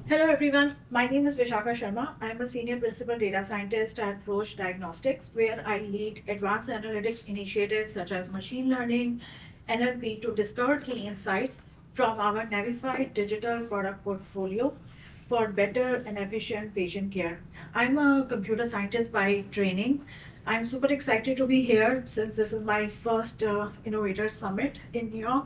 Hello everyone, my name is Vishakha Sharma. I am a Senior Principal Data Scientist at Roche Diagnostics, where I lead advanced analytics initiatives such as machine learning, NLP to discover key insights from our Navify digital product portfolio for better and efficient patient care. I'm a computer scientist by training. I'm super excited to be here since this is my first Innovator Summit in New York.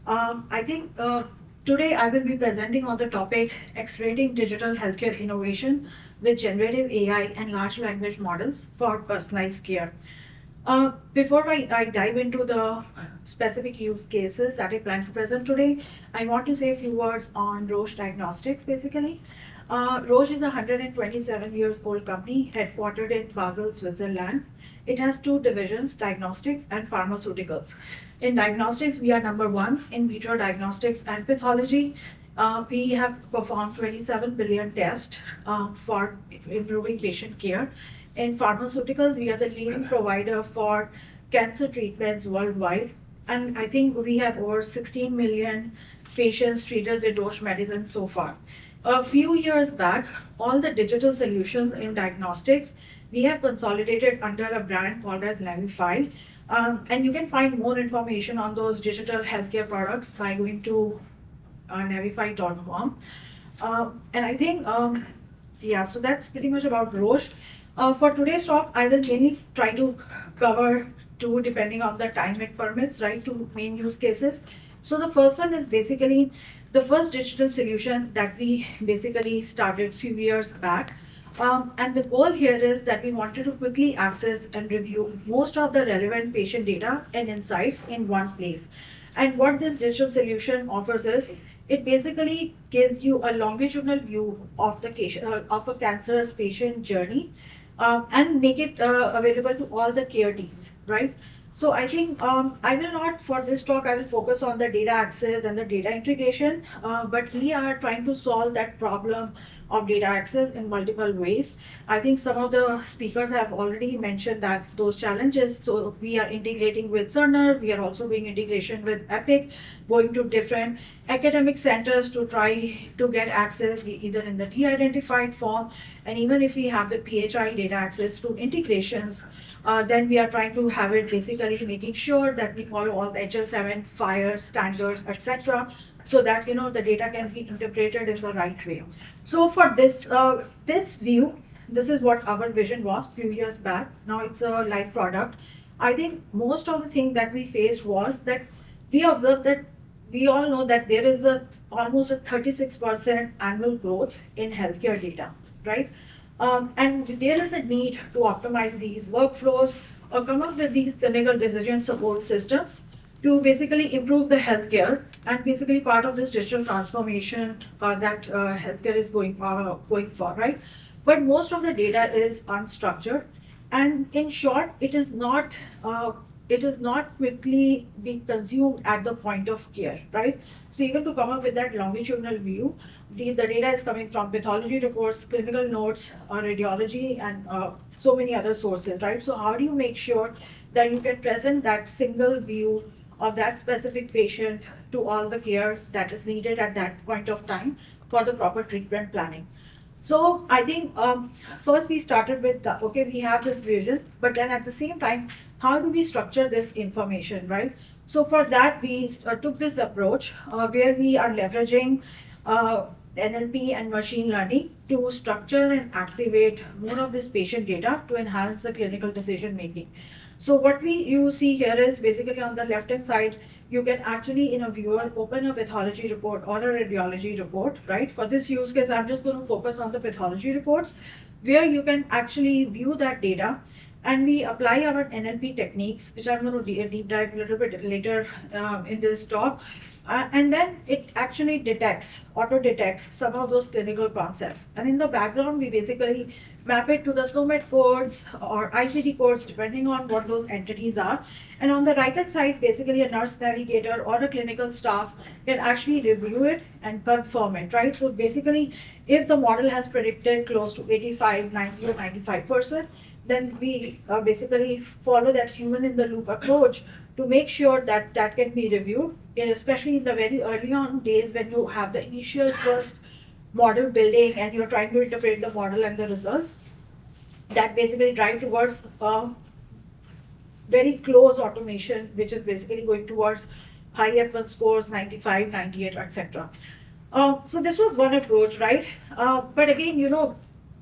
I think today I will be presenting on the topic accelerating digital healthcare innovation with generative AI and large language models for personalized care. Before I dive into the specific use cases that I plan to present today, I want to say a few words on Roche Diagnostics basically. Roche is a 127 years old company headquartered in Basel, Switzerland. It has two divisions, diagnostics and pharmaceuticals. In diagnostics, we are number one in vitro diagnostics and pathology. We have performed 27 billion tests for improving patient care. In pharmaceuticals, we are the leading provider for cancer treatments worldwide. And I think we have over 16 million patients treated with Roche medicine so far. A few years back, all the digital solutions in diagnostics, we have consolidated under a brand called as Navify. And you can find more information on those digital healthcare products by going to navify.com. And I think, yeah, so that's pretty much about Roche. For today's talk, I will mainly try to cover two, depending on the time it permits, right, two main use cases. So the first one is basically the first digital solution that we basically started a few years back. And the goal here is that we wanted to quickly access and review most of the relevant patient data and insights in one place. And what this digital solution offers is it basically gives you a longitudinal view of of a cancerous patient journey and make it available to all the care teams, right? So I think I will not, for this talk, I will focus on the data access and the data integration, but we are trying to solve that problem of data access in multiple ways. I think some of the speakers have already mentioned that those challenges. So we are integrating with Cerner. We are also doing integration with Epic, going to different academic centers to try to get access either in the de-identified form, and even if we have the PHI data access to integrations, then we are trying to have it basically making sure that we follow all the HL7 FHIR standards, etc., so that the data can be interpreted in the right way. So for this view, this is what our vision was few years back. Now it's a live product. I think most of the thing that we faced was that we observed that we all know that there is almost a 36% annual growth in healthcare data, right? And there is a need to optimize these workflows or come up with these clinical decision support systems to basically improve the healthcare and basically part of this digital transformation that healthcare is going for, right? But most of the data is unstructured, and in short, it is not quickly being consumed at the point of care, right? So even to come up with that longitudinal view, the data is coming from pathology reports, clinical notes, radiology, and so many other sources, right? So how do you make sure that you can present that single view of that specific patient to all the care that is needed at that point of time for the proper treatment planning? So I think first we started with okay, we have this vision, but then at the same time, how do we structure this information, right? So for that, we took this approach where we are leveraging NLP and machine learning to structure and activate more of this patient data to enhance the clinical decision making. So what you see here is basically on the left hand side, you can actually in a viewer open a pathology report or a radiology report, right? For this use case, I'm just going to focus on the pathology reports where you can actually view that data, and we apply our NLP techniques, which I'm going to deep dive a little bit later in this talk. And then it actually auto detects some of those clinical concepts. And in the background, we basically map it to the SNOMED codes or ICD codes, depending on what those entities are. And on the right hand side, basically a nurse navigator or a clinical staff can actually review it and confirm it, right? So basically, if the model has predicted close to 85, 90 or 95%, then we basically follow that human in the loop approach to make sure that can be reviewed, and especially in the very early on days when you have the initial first model building and you're trying to interpret the model and the results that basically drive towards very close automation, which is basically going towards high F1 scores, 95, 98, etc. So this was one approach, right? But again,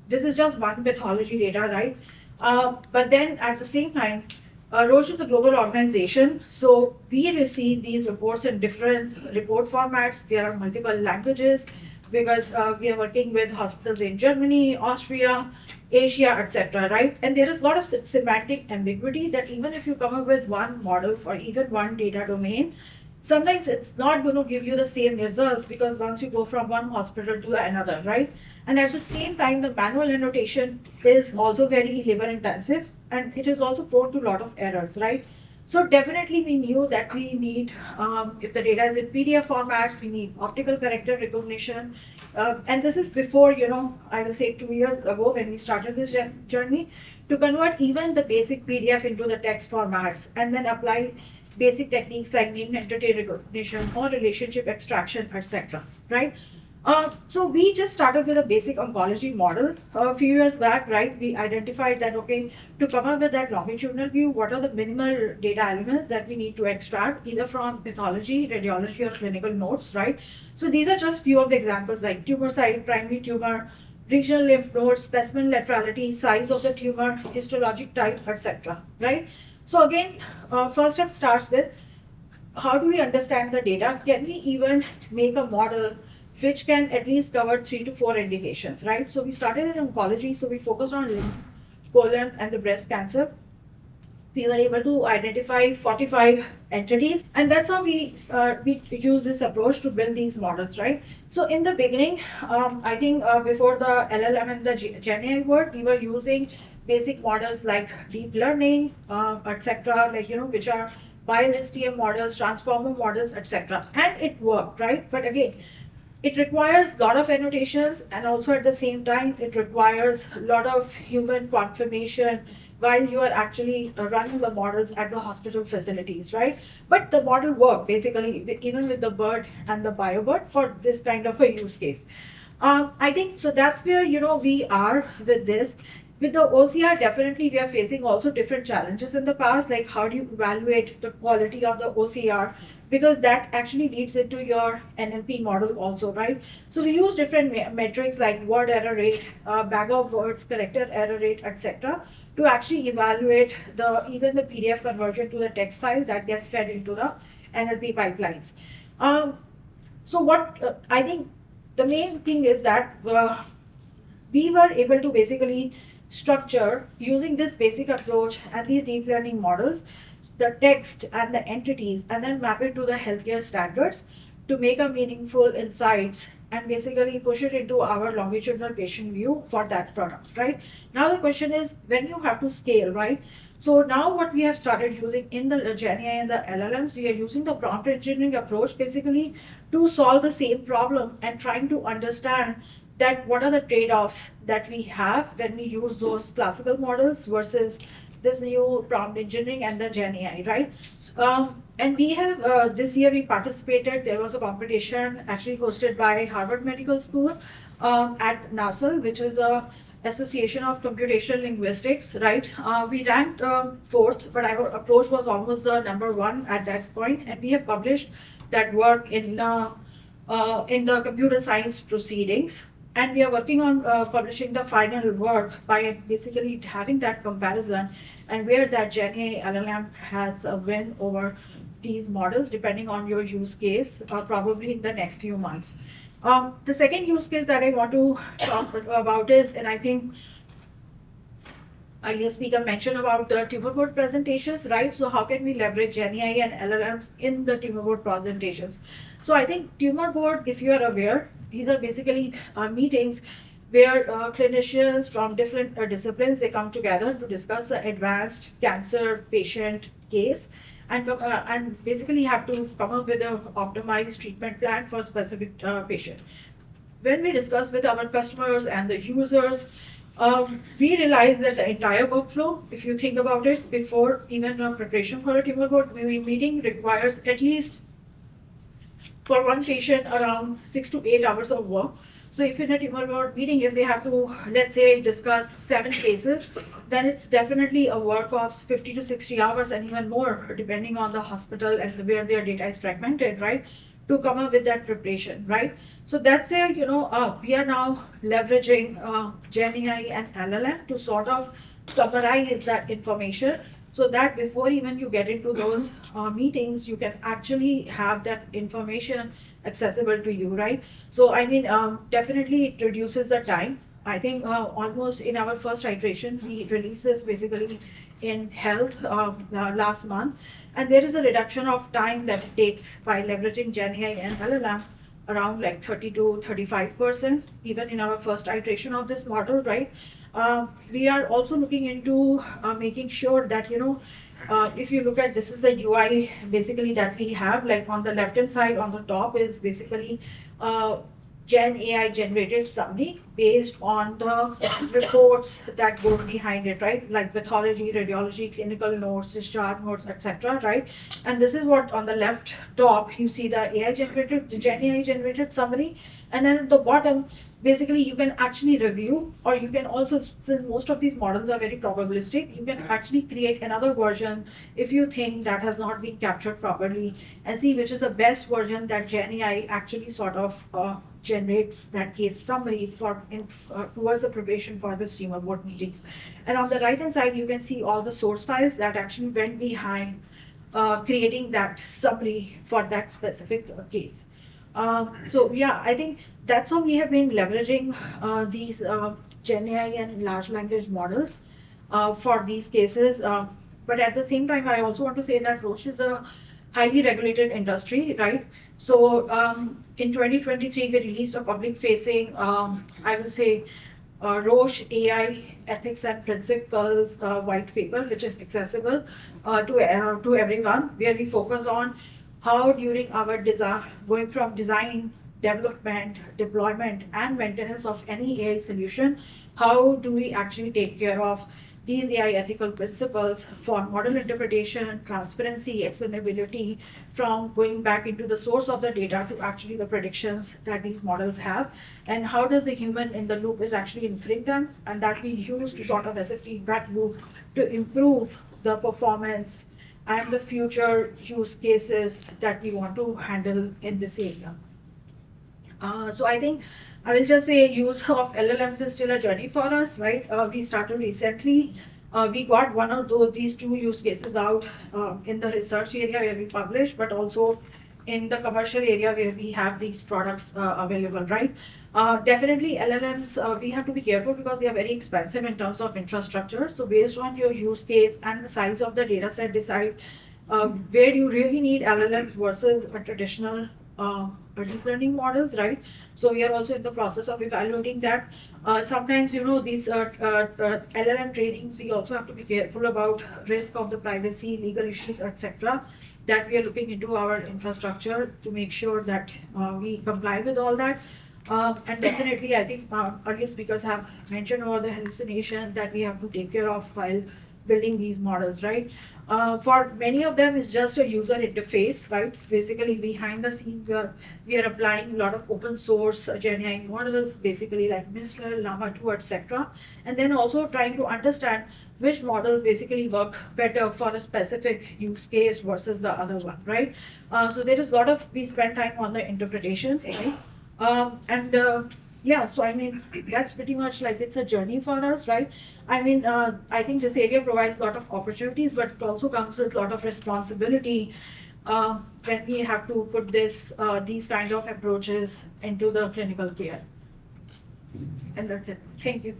this is just one pathology data, right? But then at the same time, Roche is a global organization, so we receive these reports in different report formats. There are multiple languages because we are working with hospitals in Germany, Austria, Asia, etc. Right? And there is a lot of semantic ambiguity that even if you come up with one model for even one data domain, sometimes it's not going to give you the same results because once you go from one hospital to another, right? And at the same time, the manual annotation is also very labor intensive and it is also prone to a lot of errors, right? So definitely we knew that we need, if the data is in PDF formats, we need optical character recognition. And this is before, I will say 2 years ago when we started this journey to convert even the basic PDF into the text formats and then apply basic techniques like name entity recognition or relationship extraction, etc. Right? So we just started with a basic oncology model a few years back, right? We identified that, okay, to come up with that longitudinal view, what are the minimal data elements that we need to extract either from pathology, radiology, or clinical notes, right? So these are just few of the examples like tumor site, primary tumor, regional lymph nodes, specimen laterality, size of the tumor, histologic type, etc. Right? So again, first step starts with how do we understand the data? Can we even make a model which can at least cover 3 to 4 indications, right? So we started in oncology, so we focused on lymph, colon, and the breast cancer. We were able to identify 45 entities, and that's how we use this approach to build these models, right? So in the beginning, I think before the LLM and the GenAI world, we were using basic models like deep learning, etc., like which are BioSTM models, transformer models, etc., and it worked, right? But again, it requires a lot of annotations and also at the same time it requires a lot of human confirmation while you are actually running the models at the hospital facilities, right? But the model worked basically even with the bird and the biobird for this kind of a use case. I think so that's where we are with this. With the OCR, definitely we are facing also different challenges in the past, like how do you evaluate the quality of the OCR, because that actually leads into your NLP model also, right? So we use different metrics like word error rate, bag of words, character error rate, etc., to actually evaluate even the PDF conversion to the text file that gets fed into the NLP pipelines. So what I think the main thing is that we were able to basically structure using this basic approach and these deep learning models, the text and the entities, and then map it to the healthcare standards to make a meaningful insights and basically push it into our longitudinal patient view for that product, right? Now the question is when you have to scale, right? So now what we have started using in the GenAI and the LLMs, we are using the prompt engineering approach basically to solve the same problem and trying to understand that what are the trade-offs that we have when we use those classical models versus this new prompt engineering and the GenAI, right? And we have, this year we participated, there was a competition actually hosted by Harvard Medical School at NASL, which is a Association of Computational Linguistics, right? We ranked fourth, but our approach was almost the number one at that point, and we have published that work in the computer science proceedings. And we are working on publishing the final work by basically having that comparison and where that GenAI LLM has a win over these models depending on your use case, probably in the next few months. The second use case that I want to talk about is, and I think earlier speaker mentioned about the tumor board presentations, right? So how can we leverage GenAI and LLMs in the tumor board presentations? So I think tumor board, if you are aware, these are basically meetings where clinicians from different disciplines, they come together to discuss the advanced cancer patient case and basically have to come up with an optimized treatment plan for a specific patient. When we discuss with our customers and the users, we realize that the entire workflow, if you think about it, before even preparation for a tumor board meeting requires at least for one patient around 6 to 8 hours of work. So if in a tumor board meeting, if they have to, let's say, discuss 7 cases, then it's definitely a work of 50 to 60 hours and even more, depending on the hospital and where their data is fragmented, right? To come up with that preparation, right? So that's where, we are now leveraging GenAI and LLM to sort of summarize that information so that before even you get into those meetings, you can actually have that information accessible to you, right? So I mean, definitely it reduces the time. I think almost in our first iteration, we released this basically in health last month, and there is a reduction of time that it takes by leveraging GenAI and LLM around like 30 to 35%, even in our first iteration of this model, right? We are also looking into making sure that, if you look at this is the UI basically that we have, like on the left hand side on the top is basically Gen AI generated summary based on the reports that go behind it, right? Like pathology, radiology, clinical notes, discharge notes, etc. Right? And this is what on the left top you see the AI generated, the Gen AI generated summary, and then at the bottom basically you can actually review, or you can also, since most of these models are very probabilistic, you can actually create another version if you think that has not been captured properly, and see which is the best version that GenAI actually sort of generates that case summary towards the preparation for the tumor board meetings. And on the right hand side you can see all the source files that actually went behind creating that summary for that specific case. So yeah, I think that's how we have been leveraging these Gen AI and large language models for these cases. But at the same time, I also want to say that Roche is a highly regulated industry, right? So in 2023, we released a public-facing, I will say, Roche AI Ethics and Principles white paper, which is accessible to everyone, where we focus on how during our design, going from design, development, deployment, and maintenance of any AI solution, how do we actually take care of these AI ethical principles for model interpretation, transparency, explainability, from going back into the source of the data to actually the predictions that these models have, and how does the human in the loop is actually inferring them, and that we use to sort of as a feedback loop to improve the performance and the future use cases that we want to handle in this area. So I think I will just say use of LLMs is still a journey for us, right? We started recently. We got one of these 2 use cases out in the research area where we publish, but also in the commercial area where we have these products available, right? Definitely LLMs, we have to be careful because they are very expensive in terms of infrastructure. So based on your use case and the size of the data set, decide where you really need LLMs versus a traditional deep learning models, right? So we are also in the process of evaluating that. Sometimes, these LLM trainings, we also have to be careful about risk of the privacy, legal issues, etc. That we are looking into our infrastructure to make sure that we comply with all that. And definitely, I think earlier speakers have mentioned about the hallucination that we have to take care of while building these models, right? For many of them, it's just a user interface, right? Basically, behind the scenes, we are applying a lot of open source GenAI models, basically like Mistral, Llama 2, etc. And then also trying to understand which models basically work better for a specific use case versus the other one, right? So there is a lot of, we spend time on the interpretations, right? Yeah, so I mean, that's pretty much like it's a journey for us, right? I mean, I think this area provides a lot of opportunities, but it also comes with a lot of responsibility when we have to put these kind of approaches into the clinical care. And that's it. Thank you.